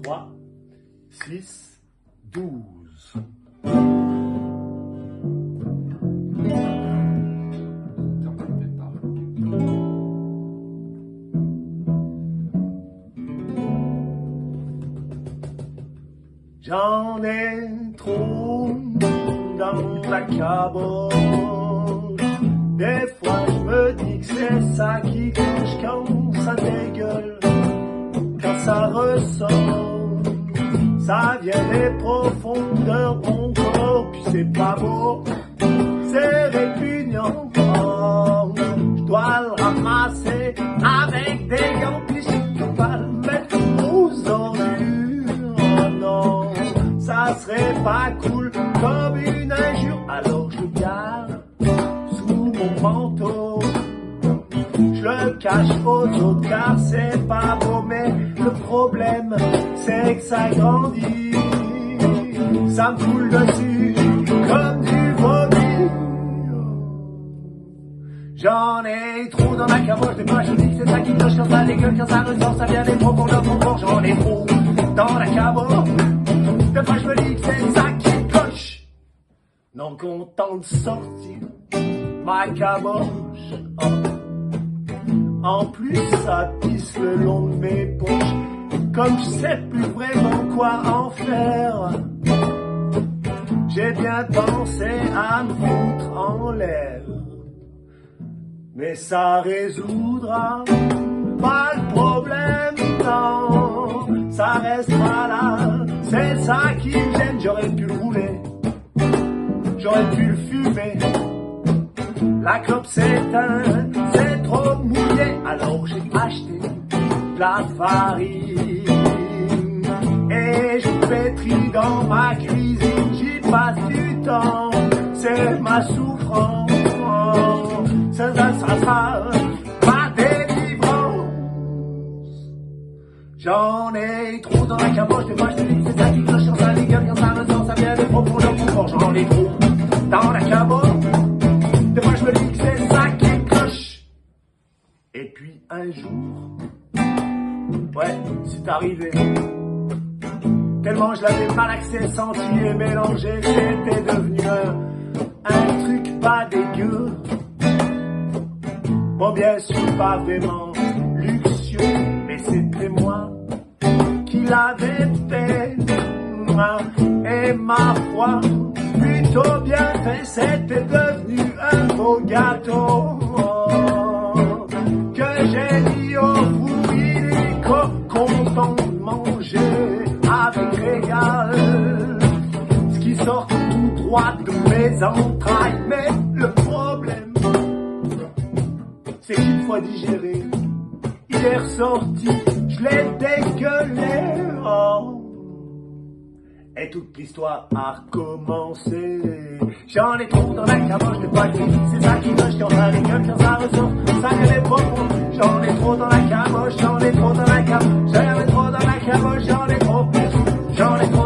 3, 6, 12. J'en ai trop dans la caboche. Des fois je me dis que c'est ça qui cloche quand ça dégueule, quand ça ressort. Ça vient des profondeurs de mon corps, puis c'est pas beau, c'est répugnant. Oh, je dois le ramasser avec des gants, puis je peux pas le mettre aux ordures. Oh non, ça serait pas cool comme une injure, alors je le garde sous mon manteau. Je le cache aux autres car c'est pas beau, mais le problème c'est que ça grandit. Ça me coule dessus comme du vomi. J'en ai trop dans ma caboche, des fois je dis que c'est ça qui cloche quand ça dégueule, quand ça ressort, ça vient des profondeurs de mon corps. J'en ai trop dans la caboche, des fois je me dis que c'est ça qui cloche. Non content de sortir ma caboche, oh. En plus ça pisse le long de mes poches, comme je sais plus vraiment quoi en faire. J'ai bien pensé à me foutre en l'air, mais ça résoudra pas le problème, non. Ça restera là, c'est ça qui me gêne. J'aurais pu le rouler, j'aurais pu le fumer. La clope s'éteint, c'est trop mouillé, alors j'ai acheté de la farine et je pétris dans ma cuisine. J'y passe du temps, c'est ma souffrance, ça sera ma délivrance. J'en ai trop dans la caboche, des fois je te dis que c'est ça qui cloche quand ça dégueule, quand ça ressort, ça vient des profondeurs de mon corps. J'en ai trop dans la caboche, des fois je me dis que c'est ça qui cloche. Et puis un jour, ouais, c'est arrivé. Tellement je l'avais malaxé, senti et mélangé, c'était devenu un truc pas dégueu. Bon, bien sûr, pas vraiment luxueux, mais c'était moi qui l'avais fait. Et ma foi, plutôt bien fait, c'était devenu un beau gâteau que j'ai mis au four illico, content de manger avec régal ce qui sort tout droit de mes entrailles. Mais le problème, c'est qu'une fois digéré, il est ressorti, je l'ai dégueulé. Oh. Et toute l'histoire a recommencé. J'en ai trop dans la caboche, de pas dit, c'est ça qui cloche quand ça dégueule, quand ça ressort, ça ne l'est pas. J'en ai trop dans la caboche, j'en ai trop dans la caboche, j'en ai trop dans la caboche, j'en ai trop